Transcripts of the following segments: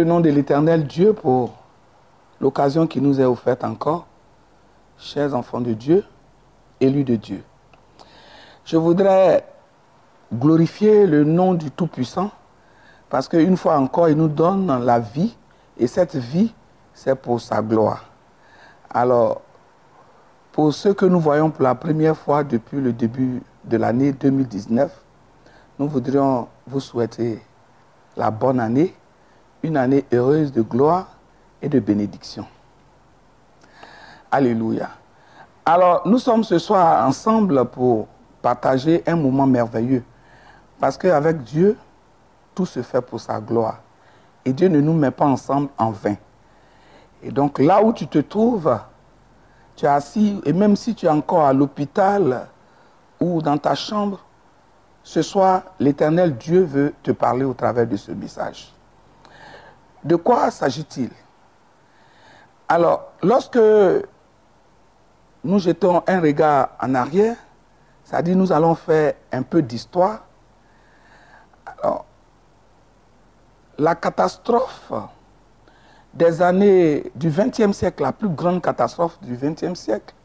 le nom de l'Éternel Dieu pour l'occasion qui nous est offerte encore, chers enfants de Dieu, élus de Dieu. Je voudrais glorifier le nom du Tout-Puissant parce qu'une fois encore, il nous donne la vie et cette vie, c'est pour sa gloire. Alors, pour ceux que nous voyons pour la première fois depuis le début de l'année 2019, nous voudrions vous souhaiter la bonne année, une année heureuse de gloire et de bénédiction. Alléluia. Alors, nous sommes ce soir ensemble pour partager un moment merveilleux. Parce qu'avec Dieu, tout se fait pour sa gloire. Et Dieu ne nous met pas ensemble en vain. Et donc, là où tu te trouves, tu es assis, et même si tu es encore à l'hôpital ou dans ta chambre, ce soir, l'Éternel Dieu veut te parler au travers de ce message. De quoi s'agit-il? Alors, lorsque nous jetons un regard en arrière, c'est-à-dire nous allons faire un peu d'histoire. Alors, la catastrophe des années du XXe siècle, la plus grande catastrophe du XXe siècle,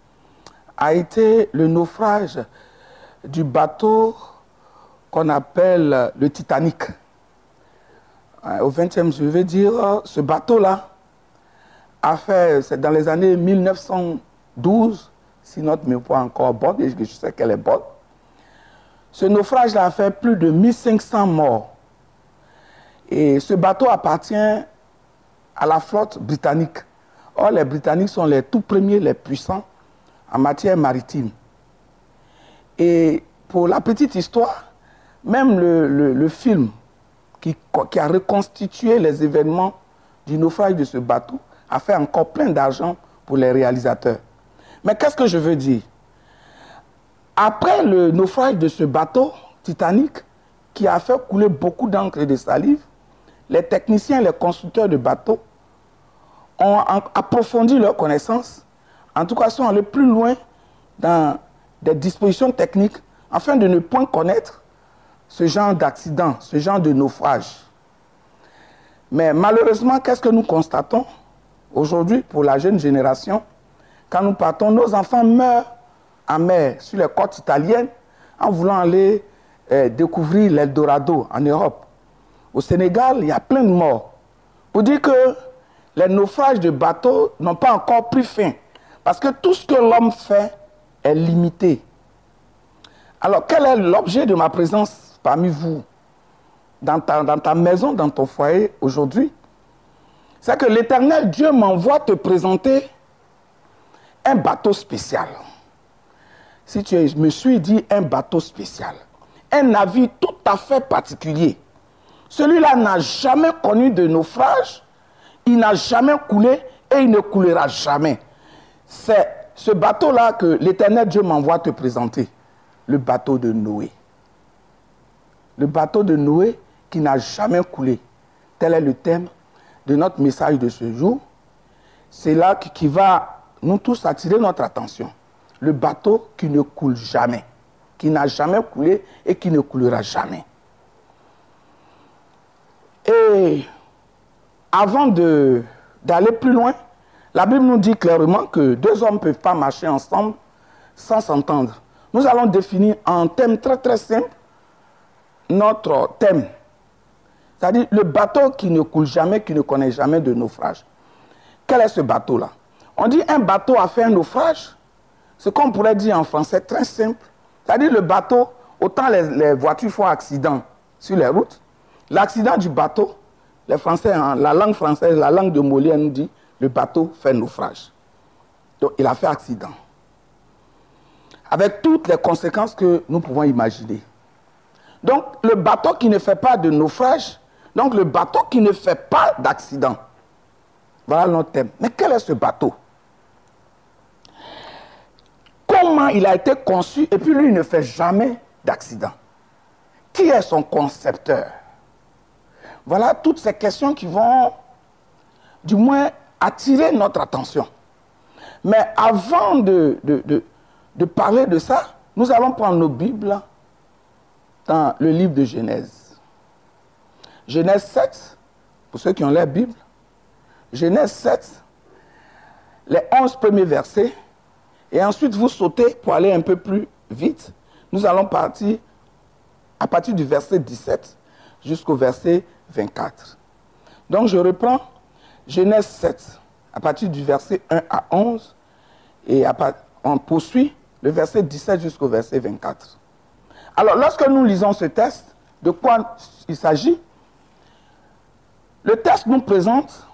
a été le naufrage du bateau qu'on appelle le Titanic. Au XXe, je veux dire, ce bateau-là a fait, c'est dans les années 1912, si notre mémoire est encore bonne, et je sais qu'elle est bonne. Ce naufrage-là a fait plus de 1500 morts. Et ce bateau appartient à la flotte britannique. Or, les Britanniques sont les tout premiers, les puissants en matière maritime. Et pour la petite histoire, même le film qui a reconstitué les événements du naufrage de ce bateau a fait encore plein d'argent pour les réalisateurs. Mais qu'est-ce que je veux dire? Après le naufrage de ce bateau Titanic, qui a fait couler beaucoup d'encre et de salive, les techniciens, les constructeurs de bateaux ont approfondi leurs connaissances, en tout cas sont allés plus loin dans des dispositions techniques afin de ne point connaître ce genre d'accident, ce genre de naufrage. Mais malheureusement, qu'est-ce que nous constatons aujourd'hui pour la jeune génération? Quand nous partons, nos enfants meurent en mer, sur les côtes italiennes, en voulant aller découvrir l'Eldorado en Europe. Au Sénégal, il y a plein de morts. Pour dire que les naufrages de bateaux n'ont pas encore pris fin. Parce que tout ce que l'homme fait est limité. Alors, quel est l'objet de ma présence parmi vous, dans ta maison, dans ton foyer aujourd'hui? C'est que l'Éternel Dieu m'envoie te présenter un bateau spécial. Si tu me suis dit un bateau spécial, un navire tout à fait particulier. Celui-là n'a jamais connu de naufrage, il n'a jamais coulé et il ne coulera jamais. C'est ce bateau-là que l'Éternel Dieu m'envoie te présenter, le bateau de Noé. Le bateau de Noé qui n'a jamais coulé. Tel est le thème de notre message de ce jour. C'est là qui va nous tous attirer notre attention. Le bateau qui ne coule jamais, qui n'a jamais coulé et qui ne coulera jamais. Et avant d'aller plus loin, la Bible nous dit clairement que deux hommes ne peuvent pas marcher ensemble sans s'entendre. Nous allons définir en thème très très simple notre thème. C'est-à-dire le bateau qui ne coule jamais, qui ne connaît jamais de naufrage. Quel est ce bateau-là? On dit un bateau a fait un naufrage. Ce qu'on pourrait dire en français très simple. C'est-à-dire le bateau, autant les voitures font accident sur les routes, l'accident du bateau, les Français, la langue française, la langue de Molière nous dit, le bateau fait naufrage. Donc il a fait accident. Avec toutes les conséquences que nous pouvons imaginer. Donc le bateau qui ne fait pas de naufrage, donc le bateau qui ne fait pas d'accident. Voilà notre thème. Mais quel est ce bateau? Comment il a été conçu et puis lui il ne fait jamais d'accident? Qui est son concepteur? Voilà toutes ces questions qui vont du moins attirer notre attention. Mais avant de parler de ça, nous allons prendre nos Bibles dans le livre de Genèse. Genèse 7, pour ceux qui ont la Bible, Genèse 7, les 11 premiers versets, et ensuite vous sautez pour aller un peu plus vite. Nous allons partir à partir du verset 17 jusqu'au verset 24. Donc je reprends Genèse 7, à partir du verset 1 à 11, et on poursuit le verset 17 jusqu'au verset 24. Alors, lorsque nous lisons ce texte, de quoi il s'agit? Le texte nous présente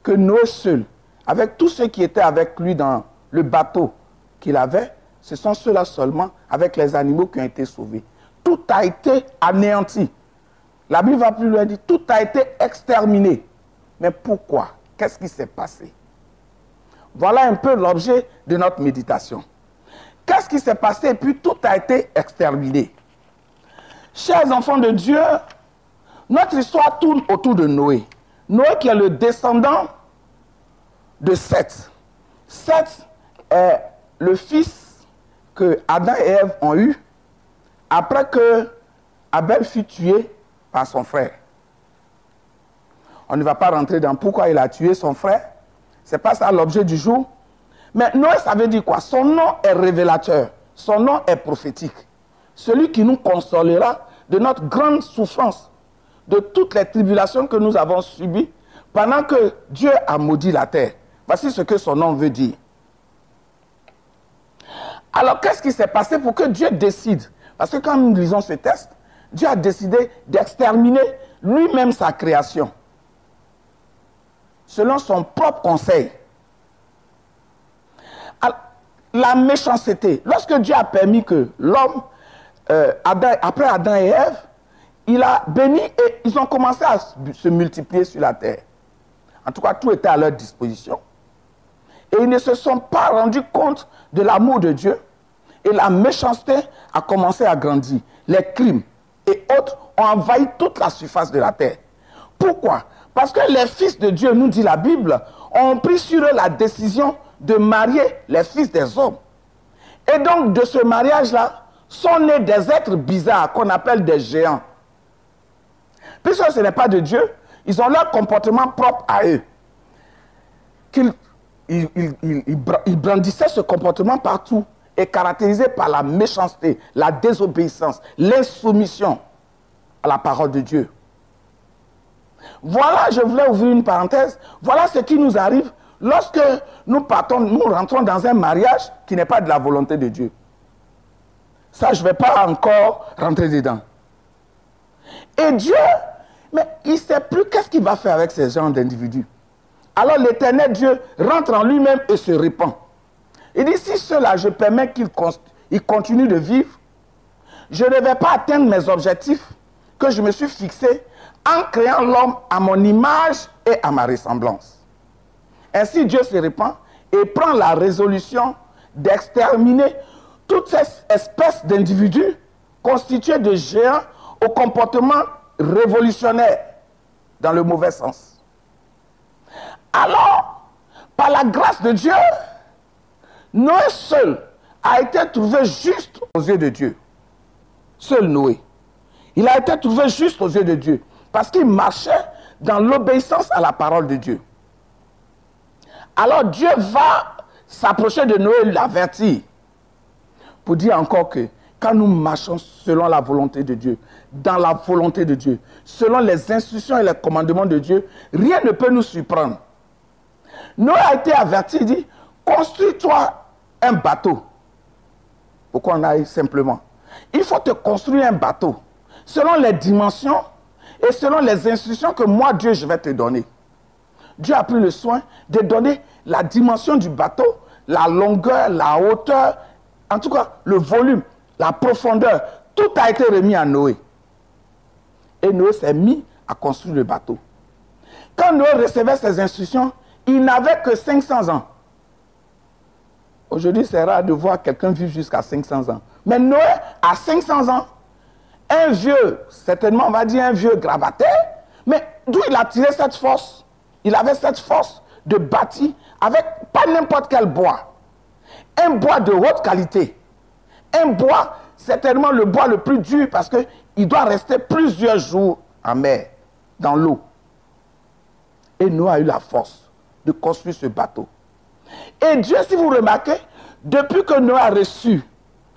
que Noé seul, avec tous ceux qui étaient avec lui dans le bateau qu'il avait, ce sont ceux-là seulement, avec les animaux, qui ont été sauvés. Tout a été anéanti. La Bible va plus loin, dit, tout a été exterminé. Mais pourquoi? Qu'est-ce qui s'est passé? Voilà un peu l'objet de notre méditation. Qu'est-ce qui s'est passé et puis tout a été exterminé? Chers enfants de Dieu, notre histoire tourne autour de Noé. Noé qui est le descendant de Seth. Seth est le fils que Adam et Ève ont eu après que Abel fut tué par son frère. On ne va pas rentrer dans pourquoi il a tué son frère. Ce n'est pas ça l'objet du jour. Mais Noé, ça veut dire quoi? Son nom est révélateur. Son nom est prophétique. Celui qui nous consolera de notre grande souffrance, de toutes les tribulations que nous avons subies pendant que Dieu a maudit la terre. Voici ce que son nom veut dire. Alors, qu'est-ce qui s'est passé pour que Dieu décide? Parce que quand nous lisons ce texte, Dieu a décidé d'exterminer lui-même sa création, selon son propre conseil. Alors, la méchanceté, lorsque Dieu a permis que l'homme, après Adam et Ève, il a béni et ils ont commencé à se multiplier sur la terre. En tout cas, tout était à leur disposition. Et ils ne se sont pas rendus compte de l'amour de Dieu. Et la méchanceté a commencé à grandir. Les crimes et autres ont envahi toute la surface de la terre. Pourquoi? Parce que les fils de Dieu, nous dit la Bible, ont pris sur eux la décision de marier les fils des hommes. Et donc, de ce mariage-là, sont nés des êtres bizarres qu'on appelle des géants. Puisque ce n'est pas de Dieu, ils ont leur comportement propre à eux. Ils brandissaient ce comportement partout et caractérisé par la méchanceté, la désobéissance, l'insoumission à la parole de Dieu. Voilà, je voulais ouvrir une parenthèse, voilà ce qui nous arrive lorsque nous rentrons dans un mariage qui n'est pas de la volonté de Dieu. Ça, je ne vais pas encore rentrer dedans. Et Dieu, mais il ne sait plus qu'est-ce qu'il va faire avec ces gens d'individus. Alors l'Éternel Dieu rentre en lui-même et se répand. Il dit, si cela, je permets qu'il continue de vivre, je ne vais pas atteindre mes objectifs que je me suis fixés en créant l'homme à mon image et à ma ressemblance. Ainsi, Dieu se répand et prend la résolution d'exterminer toutes ces espèces d'individus constitués de géants au comportement révolutionnaire dans le mauvais sens. Alors, par la grâce de Dieu, Noé seul a été trouvé juste aux yeux de Dieu. Seul Noé. Il a été trouvé juste aux yeux de Dieu parce qu'il marchait dans l'obéissance à la parole de Dieu. Alors Dieu va s'approcher de Noé et l'avertir pour dire encore que quand nous marchons selon la volonté de Dieu, dans la volonté de Dieu, selon les instructions et les commandements de Dieu, rien ne peut nous surprendre. Noé a été averti, il dit, construis-toi un bateau. Pourquoi on aille simplement? Il faut te construire un bateau selon les dimensions et selon les instructions que moi, Dieu, je vais te donner. Dieu a pris le soin de donner la dimension du bateau, la longueur, la hauteur, en tout cas le volume, la profondeur. Tout a été remis à Noé. Et Noé s'est mis à construire le bateau. Quand Noé recevait ces instructions, il n'avait que 500 ans. Aujourd'hui, c'est rare de voir quelqu'un vivre jusqu'à 500 ans. Mais Noé, à 500 ans, un vieux, certainement on va dire un vieux gravaté, mais d'où il a tiré cette force? Il avait cette force de bâtir avec pas n'importe quel bois. Un bois de haute qualité. Un bois, certainement le bois le plus dur parce qu'il doit rester plusieurs jours en mer, dans l'eau. Et Noé a eu la force de construire ce bateau. Et Dieu, si vous remarquez, depuis que Noé a reçu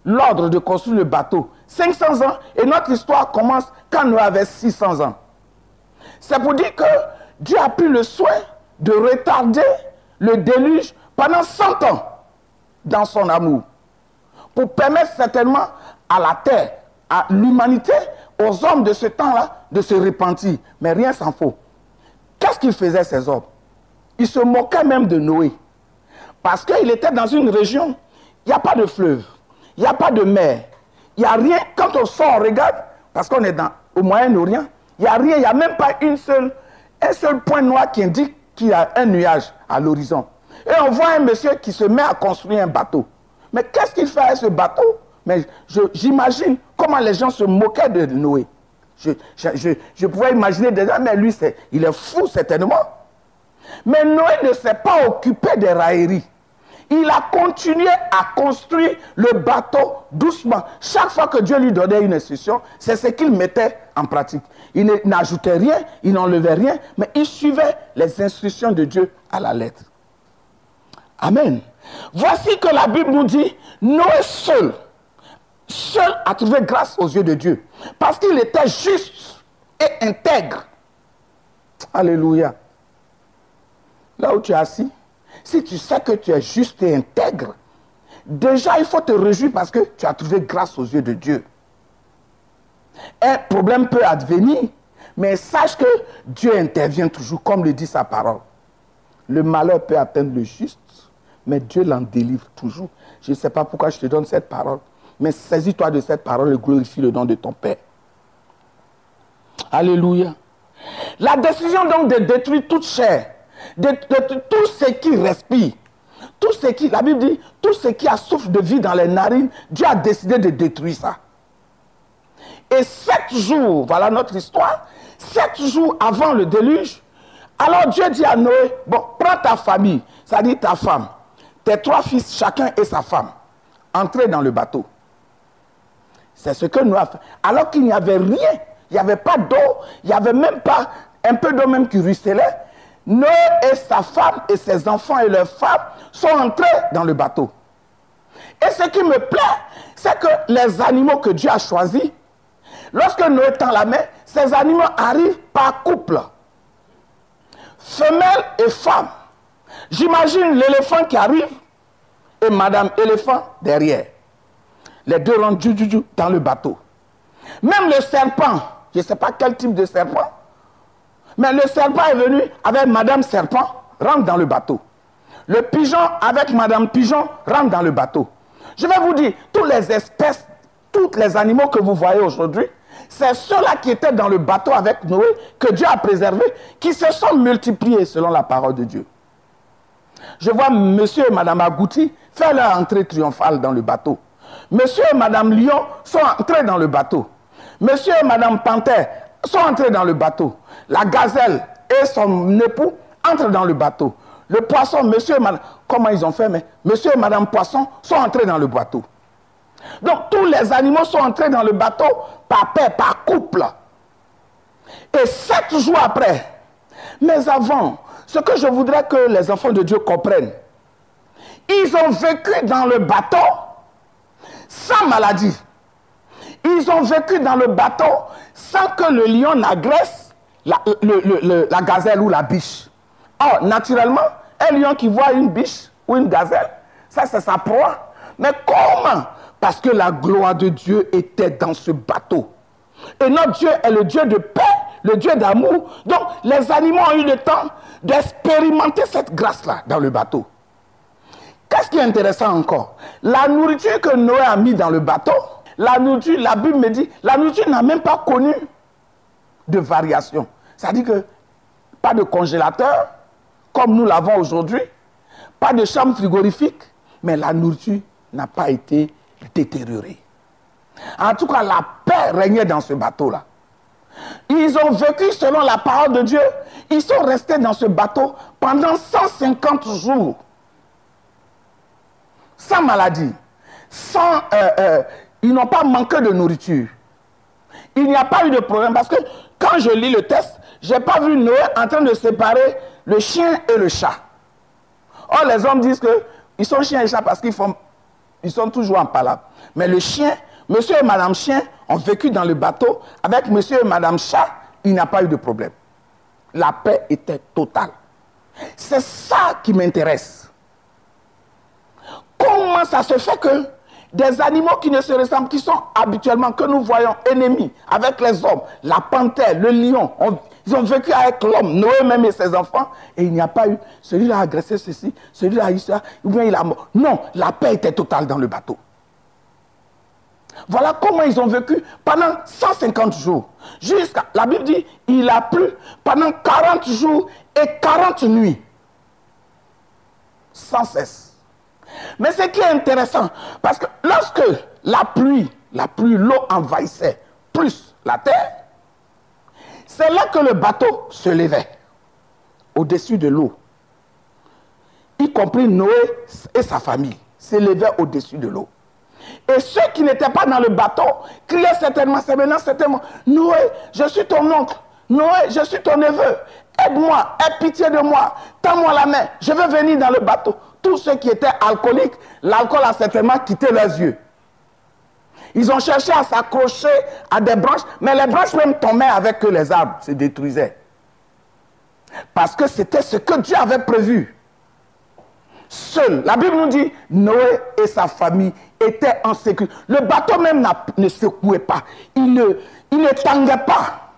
l'ordre de construire le bateau, 500 ans, et notre histoire commence quand Noé avait 600 ans. C'est pour dire que Dieu a pris le soin de retarder le déluge pendant 100 ans dans son amour, pour permettre certainement à la terre, à l'humanité, aux hommes de ce temps-là, de se repentir. Mais rien s'en faut. Qu'est-ce qu'ils faisaient, ces hommes? Ils se moquaient même de Noé. Parce qu'il était dans une région, il n'y a pas de fleuve, il n'y a pas de mer, il n'y a rien. Quand on sort, on regarde, parce qu'on est au Moyen-Orient, il n'y a rien, il n'y a même pas un seul point noir qui indique qu'il y a un nuage à l'horizon. Et on voit un monsieur qui se met à construire un bateau. Mais qu'est-ce qu'il fait avec ce bateau? Mais j'imagine comment les gens se moquaient de Noé. Je pouvais imaginer déjà, mais lui, il est fou certainement. Mais Noé ne s'est pas occupé des railleries. Il a continué à construire le bateau doucement. Chaque fois que Dieu lui donnait une instruction, c'est ce qu'il mettait en pratique. Il n'ajoutait rien, il n'enlevait rien, mais il suivait les instructions de Dieu à la lettre. Amen. Voici que la Bible nous dit, Noé seul a trouvé grâce aux yeux de Dieu. Parce qu'il était juste et intègre. Alléluia. Là où tu es assis, si tu sais que tu es juste et intègre, déjà il faut te réjouir parce que tu as trouvé grâce aux yeux de Dieu. Un problème peut advenir, mais sache que Dieu intervient toujours, comme le dit sa parole. Le malheur peut atteindre le juste, mais Dieu l'en délivre toujours. Je ne sais pas pourquoi je te donne cette parole, mais saisis-toi de cette parole et glorifie le nom de ton Père. Alléluia. La décision donc de détruire toute chair, de tout ce qui respire, tout ce qui, la Bible dit, tout ce qui a souffle de vie dans les narines, Dieu a décidé de détruire ça. Et 7 jours, voilà notre histoire, 7 jours avant le déluge, alors Dieu dit à Noé, bon, prends ta famille, c'est-à-dire ta femme, tes 3 fils, chacun et sa femme, entrez dans le bateau. C'est ce que Noé a fait. Alors qu'il n'y avait rien, il n'y avait pas d'eau, il n'y avait même pas un peu d'eau même qui ruisselait. Noé et sa femme et ses enfants et leurs femmes sont entrés dans le bateau. Et ce qui me plaît, c'est que les animaux que Dieu a choisis, lorsque Noé tend la main, ces animaux arrivent par couple. Femelle et femme. J'imagine l'éléphant qui arrive et madame éléphant derrière. Les deux rentrent dans le bateau. Même le serpent, je ne sais pas quel type de serpent, mais le serpent est venu avec madame serpent, rentre dans le bateau. Le pigeon avec madame pigeon rentre dans le bateau. Je vais vous dire, toutes les espèces, tous les animaux que vous voyez aujourd'hui, c'est ceux-là qui étaient dans le bateau avec Noé, que Dieu a préservé, qui se sont multipliés selon la parole de Dieu. Je vois monsieur et madame Agouti faire leur entrée triomphale dans le bateau. Monsieur et madame Lion sont entrés dans le bateau. Monsieur et madame Panthère sont entrés dans le bateau. La gazelle et son époux entrent dans le bateau. Le poisson, monsieur et madame, comment ils ont fait, mais monsieur et madame Poisson sont entrés dans le bateau. Donc tous les animaux sont entrés dans le bateau par paire, par couple. Et 7 jours après, mais avant, ce que je voudrais que les enfants de Dieu comprennent, ils ont vécu dans le bateau sans maladie. Ils ont vécu dans le bateau sans que le lion n'agresse la gazelle ou la biche. Or, naturellement, un lion qui voit une biche ou une gazelle, ça c'est sa proie. Mais comment? Parce que la gloire de Dieu était dans ce bateau. Et notre Dieu est le Dieu de paix, le Dieu d'amour. Donc, les animaux ont eu le temps d'expérimenter cette grâce-là dans le bateau. Qu'est-ce qui est intéressant encore? La nourriture que Noé a mis dans le bateau, la nourriture, la Bible me dit, la nourriture n'a même pas connu de variation. C'est-à-dire que pas de congélateur, comme nous l'avons aujourd'hui, pas de chambre frigorifique, mais la nourriture n'a pas été détériorée. En tout cas, la paix régnait dans ce bateau-là. Ils ont vécu selon la parole de Dieu. Ils sont restés dans ce bateau pendant 150 jours. Sans maladie. Ils n'ont pas manqué de nourriture. Il n'y a pas eu de problème. Parce que quand je lis le texte, je n'ai pas vu Noé en train de séparer le chien et le chat. Or, les hommes disent qu'ils sont chiens et chats parce qu'ils sont toujours en palabre. Mais le chien, monsieur et madame chien ont vécu dans le bateau. Avec monsieur et madame chat, il n'y a pas eu de problème. La paix était totale. C'est ça qui m'intéresse. Comment ça se fait que des animaux qui ne se ressemblent, qui sont habituellement, que nous voyons ennemis avec les hommes, la panthère, le lion, ils ont vécu avec l'homme, Noé même et ses enfants, et il n'y a pas eu, celui-là a agressé ceci, celui-là a eu ça, ou bien il a mort. Non, la paix était totale dans le bateau. Voilà comment ils ont vécu pendant 150 jours. Jusqu'à, la Bible dit, il a plu pendant 40 jours et 40 nuits. Sans cesse. Mais ce qui est intéressant, parce que lorsque la pluie, l'eau envahissait plus la terre, c'est là que le bateau se levait au-dessus de l'eau. Y compris Noé et sa famille s'élevaient au-dessus de l'eau. Et ceux qui n'étaient pas dans le bateau criaient certainement, Noé, je suis ton oncle, Noé, je suis ton neveu, aide-moi, aie pitié de moi, tends-moi la main, je veux venir dans le bateau. Tous ceux qui étaient alcooliques, l'alcool a certainement quitté leurs yeux. Ils ont cherché à s'accrocher à des branches, mais les branches même tombaient avec eux, les arbres se détruisaient. Parce que c'était ce que Dieu avait prévu. Seul, la Bible nous dit, Noé et sa famille étaient en sécurité. Le bateau même ne secouait pas. Il ne tanguait pas.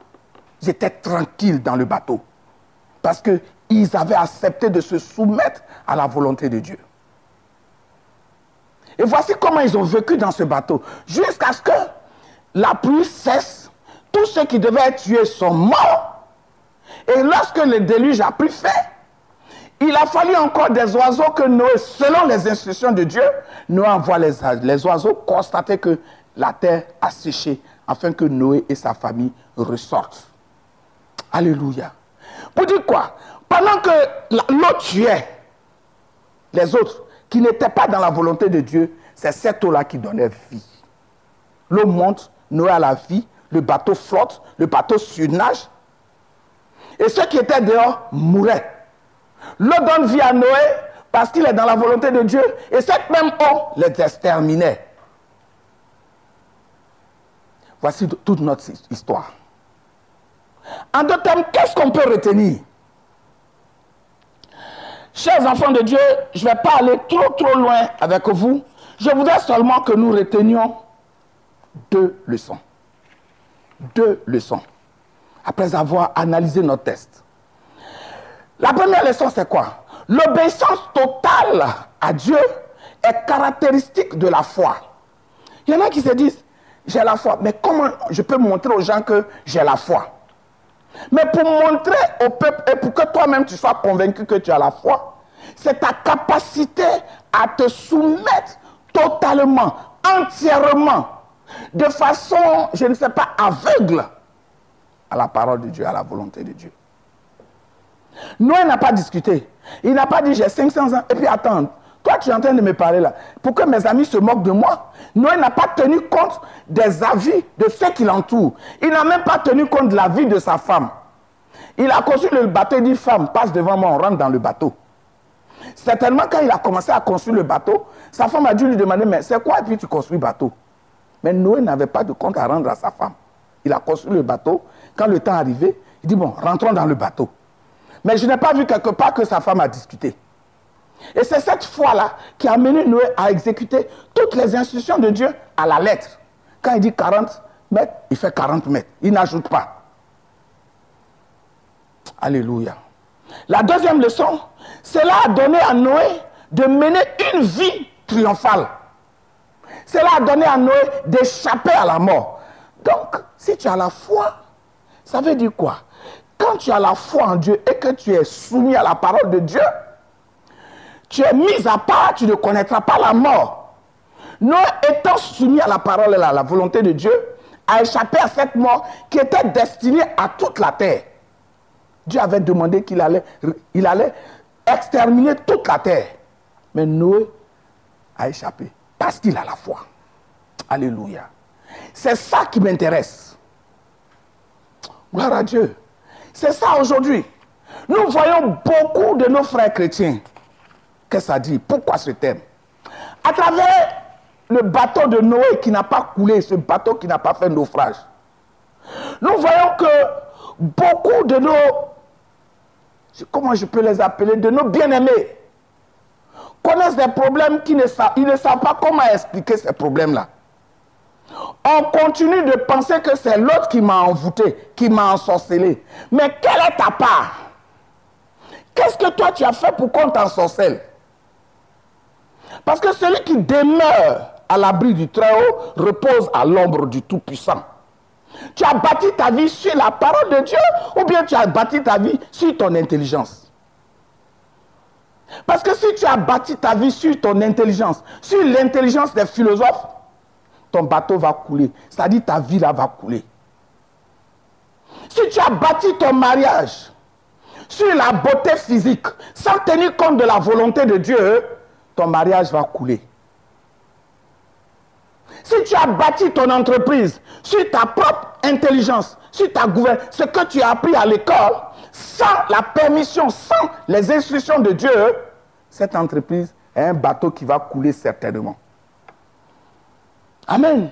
Ils étaient tranquilles dans le bateau. Parce qu'ils avaient accepté de se soumettre à la volonté de Dieu. Et voici comment ils ont vécu dans ce bateau. Jusqu'à ce que la pluie cesse, tous ceux qui devaient être tués sont morts. Et lorsque le déluge a pris fin, il a fallu encore des oiseaux que Noé, selon les instructions de Dieu, Noé envoie les oiseaux constater que la terre a séché, afin que Noé et sa famille ressortent. Alléluia. Pour dire quoi? Pendant que l'eau tuait les autres qui n'étaient pas dans la volonté de Dieu, c'est cette eau-là qui donnait vie. L'eau monte, Noé a la vie, le bateau flotte, le bateau surnage. Et ceux qui étaient dehors mouraient. L'eau donne vie à Noé parce qu'il est dans la volonté de Dieu. Et cette même eau les exterminait. Voici toute notre histoire. En d'autres termes, qu'est-ce qu'on peut retenir? Chers enfants de Dieu, je ne vais pas aller trop loin avec vous. Je voudrais seulement que nous retenions 2 leçons. 2 leçons. Après avoir analysé notre test. La première leçon, c'est quoi? L'obéissance totale à Dieu est caractéristique de la foi. Il y en a qui se disent, j'ai la foi, mais comment je peux montrer aux gens que j'ai la foi? Mais pour montrer au peuple et pour que toi-même tu sois convaincu que tu as la foi, c'est ta capacité à te soumettre totalement, entièrement, de façon, je ne sais pas, aveugle à la parole de Dieu, à la volonté de Dieu. Noé n'a pas discuté. Il n'a pas dit j'ai 500 ans et puis attends, toi tu es en train de me parler là. Pour que mes amis se moquent de moi. Noé n'a pas tenu compte des avis de ceux qui l'entourent. Il n'a même pas tenu compte de la vie de sa femme. Il a construit le bateau et dit femme, passe devant moi, on rentre dans le bateau. Certainement quand il a commencé à construire le bateau, sa femme a dû lui demander mais c'est quoi et puis tu construis le bateau? Mais Noé n'avait pas de compte à rendre à sa femme. Il a construit le bateau. Quand le temps est arrivé, il dit bon, rentrons dans le bateau. Mais je n'ai pas vu quelque part que sa femme a discuté. Et c'est cette foi-là qui a amené Noé à exécuter toutes les instructions de Dieu à la lettre. Quand il dit 40 mètres, il fait 40 mètres. Il n'ajoute pas. Alléluia. La deuxième leçon, cela a donné à Noé de mener une vie triomphale. Cela a donné à Noé d'échapper à la mort. Donc, si tu as la foi, ça veut dire quoi? Quand tu as la foi en Dieu et que tu es soumis à la parole de Dieu, tu es mis à part, tu ne connaîtras pas la mort. Noé étant soumis à la parole et à la volonté de Dieu, a échappé à cette mort qui était destinée à toute la terre. Dieu avait demandé qu'il allait exterminer toute la terre. Mais Noé a échappé parce qu'il a la foi. Alléluia. C'est ça qui m'intéresse. Gloire à Dieu. C'est ça aujourd'hui. Nous voyons beaucoup de nos frères chrétiens. Qu'est-ce que ça dit? Pourquoi ce thème? À travers le bateau de Noé qui n'a pas coulé, ce bateau qui n'a pas fait naufrage, nous voyons que beaucoup de nos, comment je peux les appeler, de nos bien-aimés, connaissent des problèmes qu'ils ne savent, ils ne savent pas comment expliquer ces problèmes-là. On continue de penser que c'est l'autre qui m'a envoûté, qui m'a ensorcelé. Mais quelle est ta part? Qu'est-ce que toi tu as fait pour qu'on t'ensorcelle? Parce que celui qui demeure à l'abri du Très-Haut repose à l'ombre du Tout-Puissant. Tu as bâti ta vie sur la parole de Dieu ou bien tu as bâti ta vie sur ton intelligence? Parce que si tu as bâti ta vie sur ton intelligence, sur l'intelligence des philosophes, ton bateau va couler. C'est-à-dire ta vie là va couler. Si tu as bâti ton mariage sur la beauté physique, sans tenir compte de la volonté de Dieu, ton mariage va couler. Si tu as bâti ton entreprise sur ta propre intelligence, sur ta gouvernance, ce que tu as appris à l'école, sans la permission, sans les instructions de Dieu, cette entreprise est un bateau qui va couler certainement. Amen.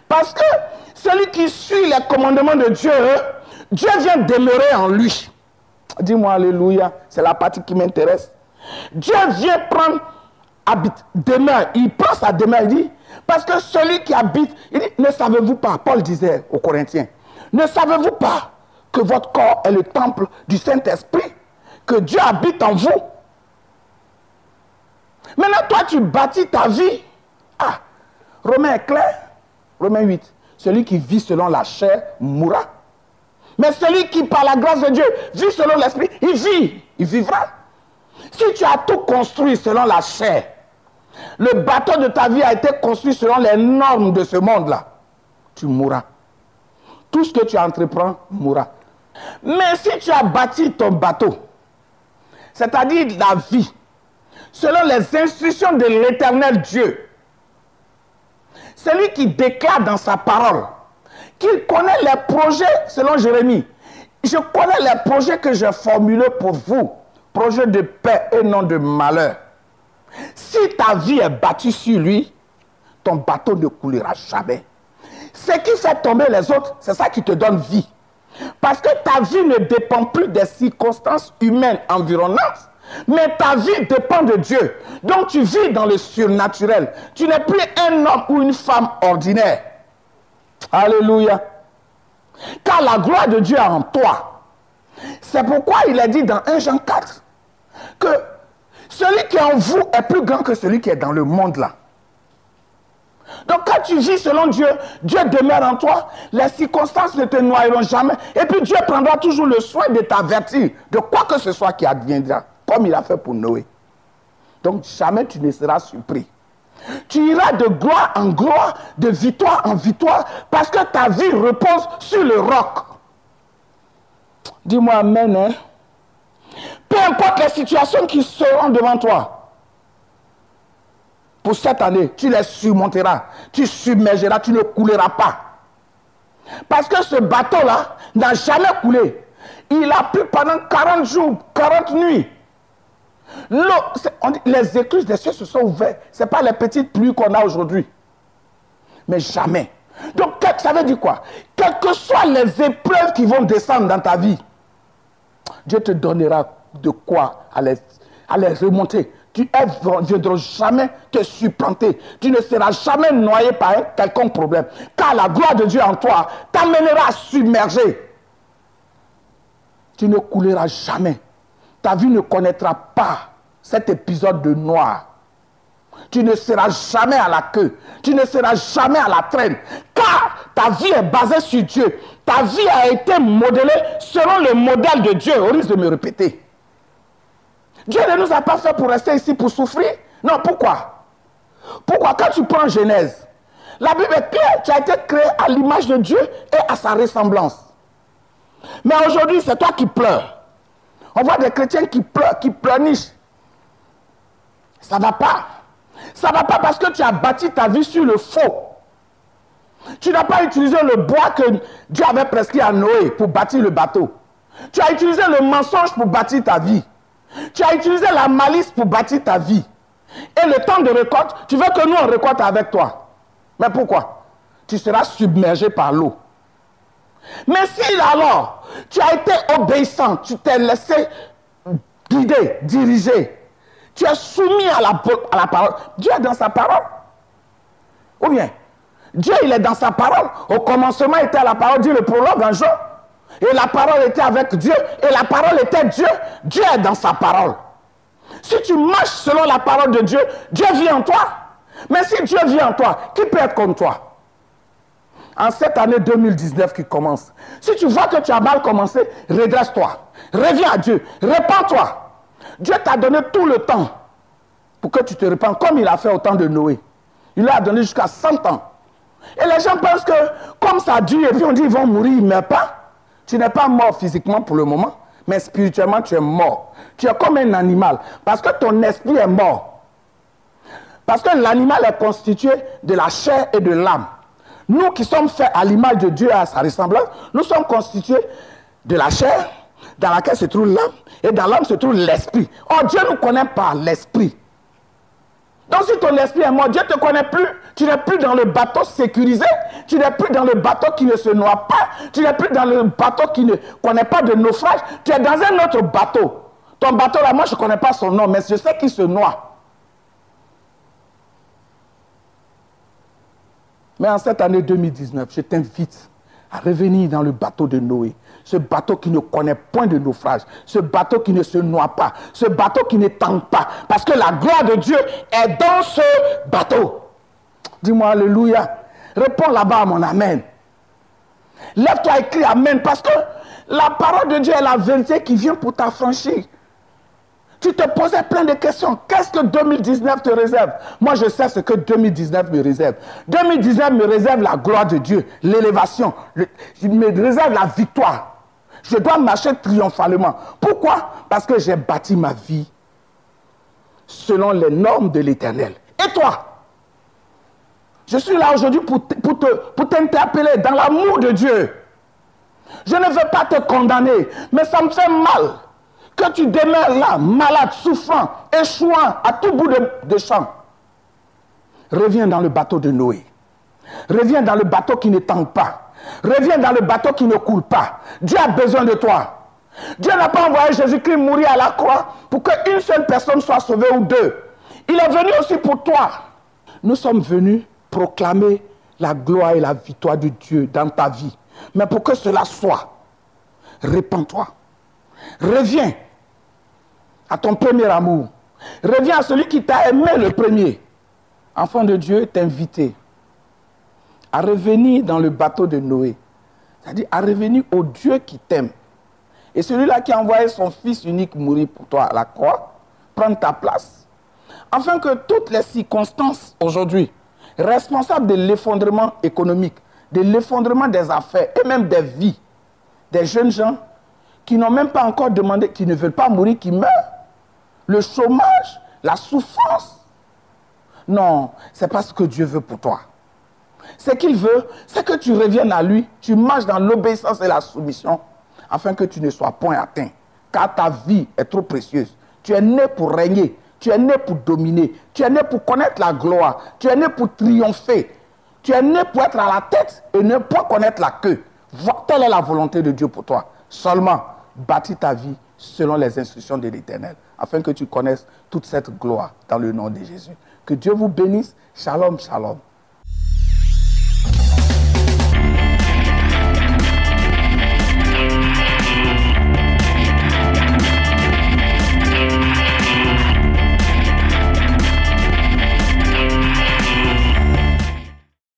Parce que celui qui suit les commandements de Dieu, Dieu vient demeurer en lui. Dis-moi alléluia, c'est la partie qui m'intéresse. Dieu vient prendre, demeure, il prend sa demeure, il dit, parce que celui qui habite, il dit, ne savez-vous pas, Paul disait aux Corinthiens, ne savez-vous pas que votre corps est le temple du Saint-Esprit, que Dieu habite en vous? Maintenant, toi, tu bâtis ta vie. Ah, Romain est clair, Romain 8, celui qui vit selon la chair mourra. Mais celui qui, par la grâce de Dieu, vit selon l'esprit, il vivra. Si tu as tout construit selon la chair, le bateau de ta vie a été construit selon les normes de ce monde-là, tu mourras. Tout ce que tu entreprends mourra. Mais si tu as bâti ton bateau, c'est-à-dire la vie, selon les instructions de l'Éternel Dieu, celui qui déclare dans sa parole qu'il connaît les projets, selon Jérémie, je connais les projets que j'ai formulés pour vous, projets de paix et non de malheur. Si ta vie est bâtie sur lui, ton bateau ne coulera jamais. Ce qui fait tomber les autres, c'est ça qui te donne vie. Parce que ta vie ne dépend plus des circonstances humaines environnantes, mais ta vie dépend de Dieu. Donc tu vis dans le surnaturel. Tu n'es plus un homme ou une femme ordinaire. Alléluia. Car la gloire de Dieu est en toi. C'est pourquoi il a dit dans 1 Jean 4 que celui qui est en vous est plus grand que celui qui est dans le monde là. Donc quand tu vis selon Dieu, Dieu demeure en toi, les circonstances ne te noieront jamais. Et puis Dieu prendra toujours le soin de t'avertir de quoi que ce soit qui adviendra, comme il a fait pour Noé. Donc jamais tu ne seras surpris. Tu iras de gloire en gloire, de victoire en victoire, parce que ta vie repose sur le roc. Dis-moi amen. Hein? Peu importe les situations qui seront devant toi, pour cette année, tu les surmonteras, tu submergeras, tu ne couleras pas. Parce que ce bateau-là n'a jamais coulé. Il a plu pendant 40 jours, 40 nuits. Les écluses des cieux se sont ouvertes. Ce n'est pas les petites pluies qu'on a aujourd'hui. Mais jamais. Donc, ça veut dire quoi? Quelles que soient les épreuves qui vont descendre dans ta vie, Dieu te donnera de quoi à les remonter. Tu ne viendras jamais te supplanter. Tu ne seras jamais noyé par un quelconque problème. Car la gloire de Dieu en toi t'amènera à submerger. Tu ne couleras jamais. Ta vie ne connaîtra pas cet épisode de noir. Tu ne seras jamais à la queue. Tu ne seras jamais à la traîne. Car ta vie est basée sur Dieu. Ta vie a été modelée selon le modèle de Dieu. Au risque de me répéter. Dieu ne nous a pas fait pour rester ici pour souffrir. Non, pourquoi? Pourquoi? Quand tu prends Genèse, la Bible est claire. Tu as été créé à l'image de Dieu et à sa ressemblance. Mais aujourd'hui, c'est toi qui pleures. On voit des chrétiens qui pleurent, qui pleurnichent. Ça ne va pas. Ça ne va pas parce que tu as bâti ta vie sur le faux. Tu n'as pas utilisé le bois que Dieu avait prescrit à Noé pour bâtir le bateau. Tu as utilisé le mensonge pour bâtir ta vie. Tu as utilisé la malice pour bâtir ta vie. Et le temps de récolte, tu veux que nous on récolte avec toi. Mais pourquoi? Tu seras submergé par l'eau. Mais si alors, tu as été obéissant, tu t'es laissé guider, diriger, tu es soumis à la parole. Dieu est dans sa parole. Ou bien, Dieu il est dans sa parole. Au commencement était la parole, dit le prologue en Jean. Et la parole était avec Dieu. Et la parole était Dieu. Dieu est dans sa parole. Si tu marches selon la parole de Dieu, Dieu vit en toi. Mais si Dieu vit en toi, qui peut être comme toi? En cette année 2019 qui commence, si tu vois que tu as mal commencé, redresse-toi. Reviens à Dieu. Répands-toi. Dieu t'a donné tout le temps pour que tu te répandes, comme il a fait au temps de Noé. Il leur a donné jusqu'à 100 ans. Et les gens pensent que comme ça dure, et puis on dit ils vont mourir, ils ne meurent pas. Tu n'es pas mort physiquement pour le moment, mais spirituellement tu es mort. Tu es comme un animal, parce que ton esprit est mort. Parce que l'animal est constitué de la chair et de l'âme. Nous qui sommes faits à l'image de Dieu et à sa ressemblance, nous sommes constitués de la chair, dans laquelle se trouve l'âme, et dans l'âme se trouve l'esprit. Or, Dieu nous connaît par l'esprit. Donc si ton esprit est mort, Dieu ne te connaît plus. Tu n'es plus dans le bateau sécurisé. Tu n'es plus dans le bateau qui ne se noie pas. Tu n'es plus dans le bateau qui ne connaît pas de naufrage. Tu es dans un autre bateau. Ton bateau là, moi je ne connais pas son nom, mais je sais qu'il se noie. Mais en cette année 2019, je t'invite à revenir dans le bateau de Noé. Ce bateau qui ne connaît point de naufrage. Ce bateau qui ne se noie pas. Ce bateau qui ne tangue pas. Parce que la gloire de Dieu est dans ce bateau. Dis-moi alléluia. Réponds là-bas à mon amen. Lève-toi et crie amen. Parce que la parole de Dieu est la vérité qui vient pour t'affranchir. Tu te posais plein de questions. Qu'est-ce que 2019 te réserve? Moi, je sais ce que 2019 me réserve. 2019 me réserve la gloire de Dieu, l'élévation. Il me réserve la victoire. Je dois marcher triomphalement. Pourquoi? Parce que j'ai bâti ma vie selon les normes de l'Éternel. Et toi? Je suis là aujourd'hui pour t'interpeller dans l'amour de Dieu. Je ne veux pas te condamner, mais ça me fait mal que tu demeures là, malade, souffrant, échouant à tout bout de champ. Reviens dans le bateau de Noé. Reviens dans le bateau qui ne tangue pas. Reviens dans le bateau qui ne coule pas. Dieu a besoin de toi. Dieu n'a pas envoyé Jésus-Christ mourir à la croix pour qu'une seule personne soit sauvée ou deux. Il est venu aussi pour toi. Nous sommes venus proclamer la gloire et la victoire de Dieu dans ta vie. Mais pour que cela soit, répands-toi. Reviens à ton premier amour. Reviens à celui qui t'a aimé le premier. Enfant de Dieu, t'inviter à revenir dans le bateau de Noé. C'est-à-dire à revenir au Dieu qui t'aime. Et celui-là qui a envoyé son fils unique mourir pour toi à la croix, prendre ta place. Afin que toutes les circonstances aujourd'hui, responsables de l'effondrement économique, de l'effondrement des affaires et même des vies, des jeunes gens qui n'ont même pas encore demandé, qui ne veulent pas mourir, qui meurent. Le chômage, la souffrance. Non, ce n'est pas ce que Dieu veut pour toi. Ce qu'il veut, c'est que tu reviennes à lui, tu marches dans l'obéissance et la soumission, afin que tu ne sois point atteint. Car ta vie est trop précieuse. Tu es né pour régner, tu es né pour dominer, tu es né pour connaître la gloire, tu es né pour triompher, tu es né pour être à la tête et ne pas connaître la queue. Telle est la volonté de Dieu pour toi. Seulement, bâtis ta vie selon les instructions de l'Éternel, afin que tu connaisses toute cette gloire dans le nom de Jésus. Que Dieu vous bénisse. Shalom, shalom.